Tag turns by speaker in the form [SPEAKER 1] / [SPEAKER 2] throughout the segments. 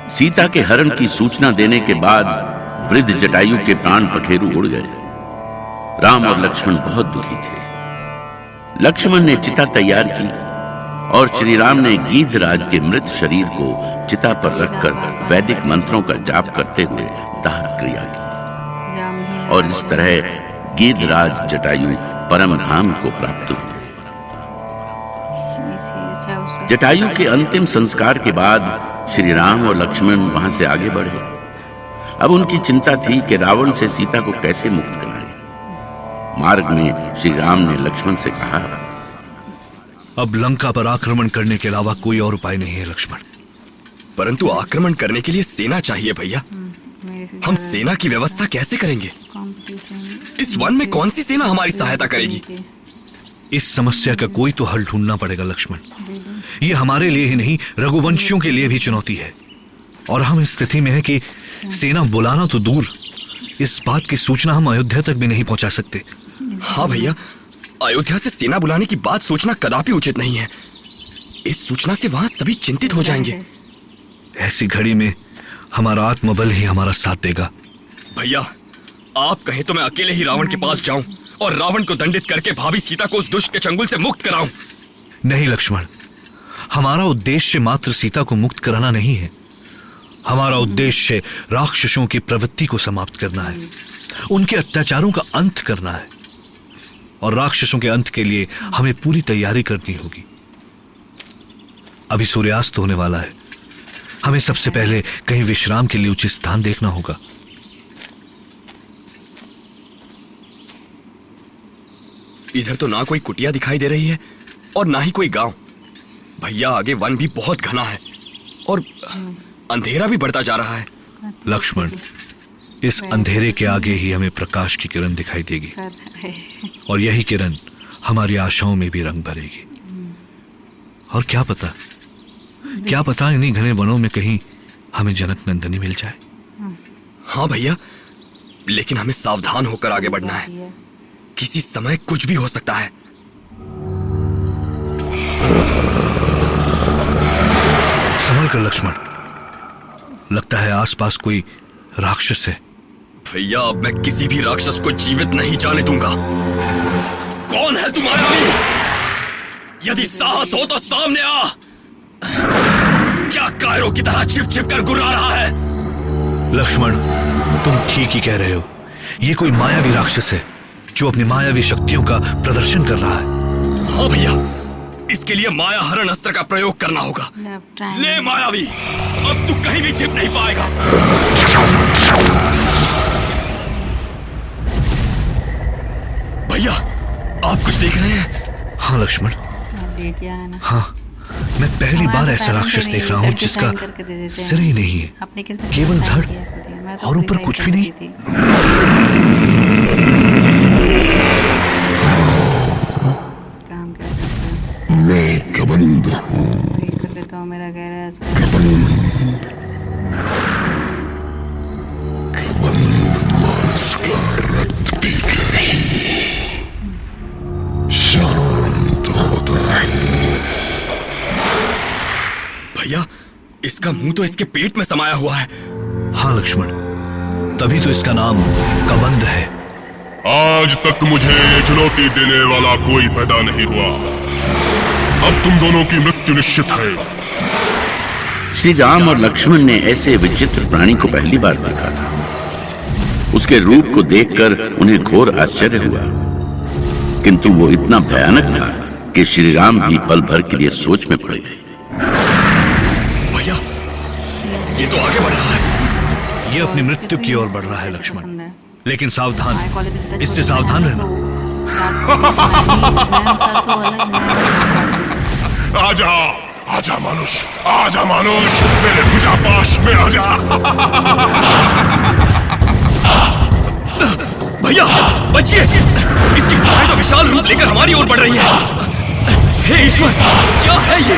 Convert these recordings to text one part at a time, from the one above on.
[SPEAKER 1] सीता के हरण की सूचना देने के बाद वृद्ध जटायु के प्राण पखेरु उड़ गए। राम और लक्ष्मण बहुत दुखी थे। लक्ष्मण ने चिता तैयार की और श्री राम ने गीधराज के मृत शरीर को चिता पर रखकर वैदिक मंत्रों का जाप करते हुए दाह क्रिया की और इस तरह गीधराज जटायु परम धाम को प्राप्त हुए। जटायु के अंतिम संस्कार के बाद श्री राम और लक्ष्मण वहां से आगे बढ़े। अब उनकी चिंता थी कि रावण से सीता को कैसे मुक्त कराएं। मार्ग में श्री राम ने लक्ष्मण से कहा,
[SPEAKER 2] अब लंका पर आक्रमण करने के अलावा कोई और उपाय नहीं है लक्ष्मण।
[SPEAKER 3] परंतु आक्रमण करने के लिए सेना चाहिए भैया। हम सेना की व्यवस्था कैसे करेंगे? इस वन में कौन सी सेना हमारी सहायता करेगी?
[SPEAKER 2] इस समस्या का कोई तो हल ढूंढना पड़ेगा लक्ष्मण। ये हमारे लिए ही नहीं, रघुवंशियों के लिए भी चुनौती है। और हम इस स्थिति में हैं कि सेना बुलाना तो दूर, इस बात की सूचना हम अयोध्या तक भी नहीं पहुंचा सकते।
[SPEAKER 3] हाँ भैया, अयोध्या से सेना बुलाने की बात सोचना कदापि उचित नहीं है। इस सूचना से वहां सभी चिंतित हो जाएंगे।
[SPEAKER 2] ऐसी घड़ी में हमारा आत्मबल ही हमारा साथ देगा।
[SPEAKER 3] भैया, आप कहें तो मैं अकेले ही रावण के पास जाऊं और रावण को दंडित करके भाभी सीता को उस दुष्ट के चंगुल से मुक्त कराऊं।
[SPEAKER 2] नहीं लक्ष्मण, हमारा उद्देश्य मात्र सीता को मुक्त कराना नहीं है। हमारा उद्देश्य राक्षसों की प्रवृत्ति को समाप्त करना है, उनके अत्याचारों का अंत करना है। और राक्षसों के अंत के लिए हमें पूरी तैयारी करनी होगी। अभी सूर्यास्त होने वाला है। हमें सबसे पहले कहीं विश्राम के लिए उचित स्थान देखना होगा।
[SPEAKER 3] इधर तो ना कोई कुटिया दिखाई दे रही है और ना ही कोई गांव। भैया, आगे वन भी बहुत घना है और अंधेरा भी बढ़ता जा रहा है।
[SPEAKER 2] लक्ष्मण, इस अंधेरे के आगे ही हमें प्रकाश की किरण दिखाई देगी और यही किरण हमारी आशाओं में भी रंग भरेगी। और क्या पता इन्हीं घने वनों में कहीं हमें जनक नंदनी मिल जाए।
[SPEAKER 3] हाँ भैया, लेकिन हमें सावधान होकर आगे बढ़ना है। किसी समय कुछ भी हो सकता है।
[SPEAKER 2] संभल कर लक्ष्मण, लगता है आसपास कोई राक्षस है।
[SPEAKER 3] भैया, अब मैं किसी भी राक्षस को जीवित नहीं जाने दूंगा। कौन है तुम मायावी? यदि साहस हो तो सामने आ। क्या कायरों की तरह छिप छिप कर गुर्रा रहा है?
[SPEAKER 2] लक्ष्मण, तुम ठीक ही कह रहे हो। ये कोई मायावी राक्षस है जो अपनी मायावी शक्तियों का प्रदर्शन कर रहा है।
[SPEAKER 3] हाँ भैया, इसके लिए माया हरण अस्त्र का प्रयोग करना होगा। ले मायावी, अब तू कहीं भी छिप नहीं पाएगा। भैया, आप कुछ देख रहे हैं?
[SPEAKER 2] हाँ लक्ष्मण, हाँ, मैं पहली बार ऐसा राक्षस देख रहा हूँ जिसका सिर ही नहीं है, केवल धड़ और ऊपर कुछ भी नहीं।
[SPEAKER 4] मैं कबंध हूँ, कबंध मानस का रक्त पीकर ही शांत होता है।
[SPEAKER 3] भैया, इसका मुंह तो इसके पेट में समाया हुआ है।
[SPEAKER 2] हाँ लक्ष्मण, तभी तो इसका नाम कबंध है।
[SPEAKER 4] आज तक मुझे चुनौती देने वाला कोई पैदा नहीं हुआ। अब तुम दोनों की मृत्यु निश्चित है।
[SPEAKER 1] श्री राम और लक्ष्मण ने ऐसे विचित्र प्राणी को पहली बार देखा था। उसके रूप को देखकर उन्हें घोर आश्चर्य हुआ, किंतु वो इतना भयानक था कि श्री राम भी पल भर के लिए सोच में पड़ गए।
[SPEAKER 3] भैया, ये तो आगे बढ़ रहा है।
[SPEAKER 2] ये अपनी मृत्यु की ओर बढ़ रहा है लक्ष्मण, लेकिन सावधान, इससे सावधान रहना।
[SPEAKER 4] आजा, आजा मानुष, आजा मानुष, मेरे भुजापाश में आजा।
[SPEAKER 3] भैया, बचिए, इसकी भुजाएं तो विशाल रूप लेकर हमारी ओर बढ़ रही है। हे ईश्वर, क्या है ये?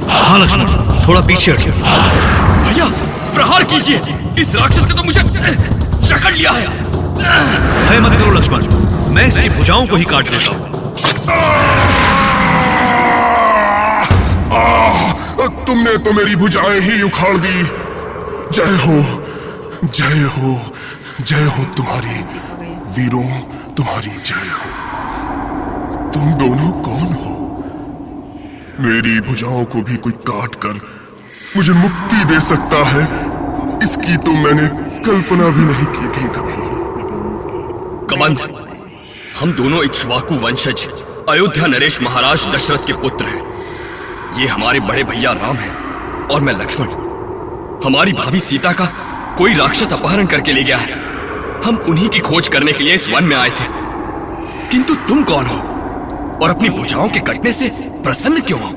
[SPEAKER 2] हाँ लक्ष्मण, थोड़ा पीछे हटिए।
[SPEAKER 3] भैया, प्रहार कीजिए, इस राक्षस ने तो मुझे जकड़ लिया है।
[SPEAKER 2] भय मत करो लक्ष्मण, मैं इसकी भुजाओं को ही काट देता हूँ।
[SPEAKER 4] तुमने तो मेरी भुजाएं ही उखाड़ दी। जय हो, जय हो, जय हो तुम्हारी, वीरों तुम्हारी जय हो। तुम दोनों कौन हो? मेरी भुजाओं को भी कोई काट कर मुझे मुक्ति दे सकता है, इसकी तो मैंने कल्पना भी नहीं की थी कभी।
[SPEAKER 3] कबंध, हम दोनों इक्ष्वाकु वंशज अयोध्या नरेश महाराज दशरथ के पुत्र हैं। ये हमारे बड़े भैया राम हैं और मैं लक्ष्मण। हमारी भाभी सीता का कोई राक्षस अपहरण करके ले गया है। हम उन्हीं की खोज करने के लिए इस वन में आए थे। किंतु तुम कौन हो और अपनी भुजाओं के कटने से प्रसन्न क्यों हो?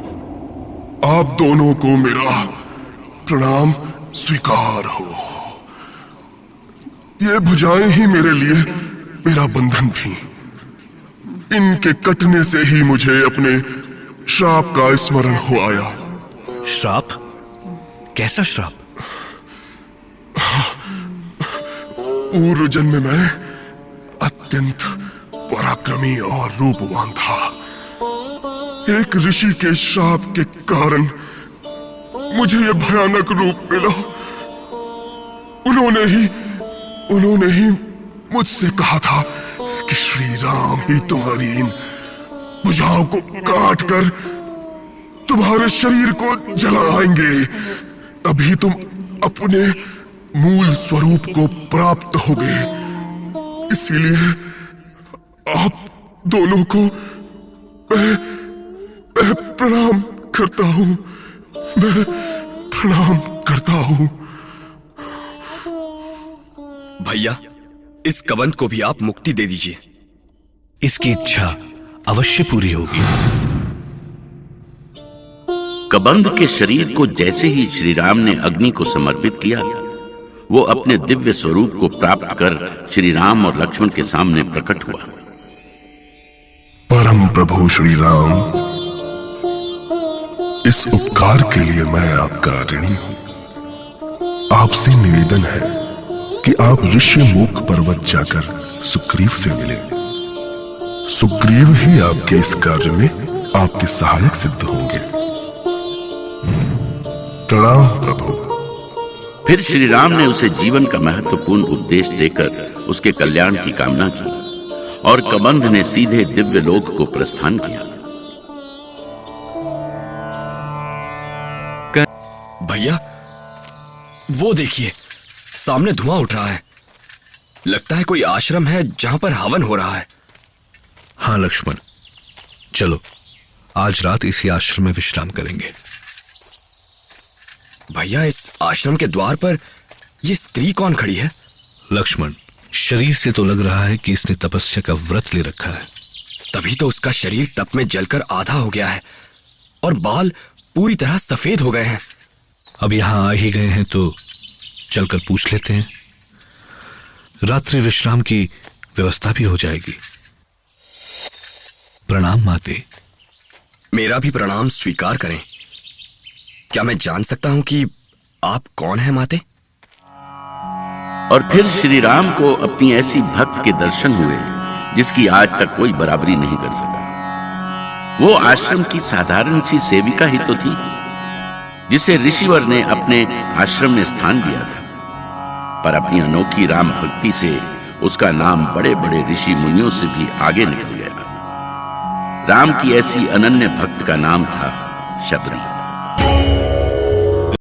[SPEAKER 4] आप दोनों को मेरा प्रणाम स्वीकार हो। ये भुजाएं ही मेरे लिए मेरा बंधन थी। इनके कटने से ही मुझे अपने श्राप का स्मरण हो आया।
[SPEAKER 2] श्राप? कैसा श्राप?
[SPEAKER 4] पूर्व जन्म में मैं अत्यंत पराक्रमी और रूपवान था। एक ऋषि के श्राप के कारण मुझे यह भयानक रूप मिला। उन्होंने ही मुझसे कहा था कि श्री राम ही तुम्हारी इन भुजाओं को काट कर तुम्हारे शरीर को जलाएंगे, तभी तुम अपने मूल स्वरूप को प्राप्त होगे। इसीलिए आप दोनों को मैं प्रणाम करता हूं। मैं प्रणाम करता हूं।
[SPEAKER 3] भैया, इस कबंध को भी आप मुक्ति दे दीजिए।
[SPEAKER 2] इसकी इच्छा अवश्य पूरी होगी।
[SPEAKER 1] कबंध के शरीर को जैसे ही श्री राम ने अग्नि को समर्पित किया, वो अपने दिव्य स्वरूप को प्राप्त कर श्री राम और लक्ष्मण के सामने प्रकट हुआ।
[SPEAKER 4] परम प्रभु श्री राम, इस उपकार के लिए मैं आपका ऋणी हूं। आपसे निवेदन है कि आप ऋषिमुख पर्वत जाकर सुग्रीव से मिले। सुग्रीव ही आपके इस कार्य में आपके सहायक सिद्ध होंगे। प्रणाम प्रभु।
[SPEAKER 1] फिर श्री राम ने उसे जीवन का महत्वपूर्ण उपदेश देकर उसके कल्याण की कामना की और कबंध ने सीधे दिव्य लोक को प्रस्थान किया।
[SPEAKER 3] भैया, वो देखिए, सामने धुआं उठ रहा है। लगता है कोई आश्रम है जहां पर हवन हो रहा है।
[SPEAKER 2] हाँ लक्ष्मण, चलो आज रात इसी आश्रम में विश्राम करेंगे।
[SPEAKER 3] भैया, इस आश्रम के द्वार पर ये स्त्री कौन खड़ी है?
[SPEAKER 2] लक्ष्मण, शरीर से तो लग रहा है कि इसने तपस्या का व्रत ले रखा है।
[SPEAKER 3] तभी तो उसका शरीर तप में जलकर आधा हो गया है और बाल पूरी तरह सफेद हो गए हैं।
[SPEAKER 2] अब यहां आ ही गए हैं तो चलकर पूछ लेते हैं। रात्रि विश्राम की व्यवस्था भी हो जाएगी। प्रणाम माते।
[SPEAKER 3] मेरा भी प्रणाम स्वीकार करें। क्या मैं जान सकता हूं कि आप कौन हैं माते?
[SPEAKER 1] और फिर श्री राम को अपनी ऐसी भक्त के दर्शन हुए जिसकी आज तक कोई बराबरी नहीं कर सका। वो आश्रम की साधारण सी सेविका ही तो थी जिसे ऋषिवर ने अपने आश्रम में स्थान दिया था, पर अपनी अनोखी राम भक्ति से उसका नाम बड़े बड़े ऋषि मुनियों से भी आगे निकल गया। राम की ऐसी अनन्य भक्त का नाम था शबरी।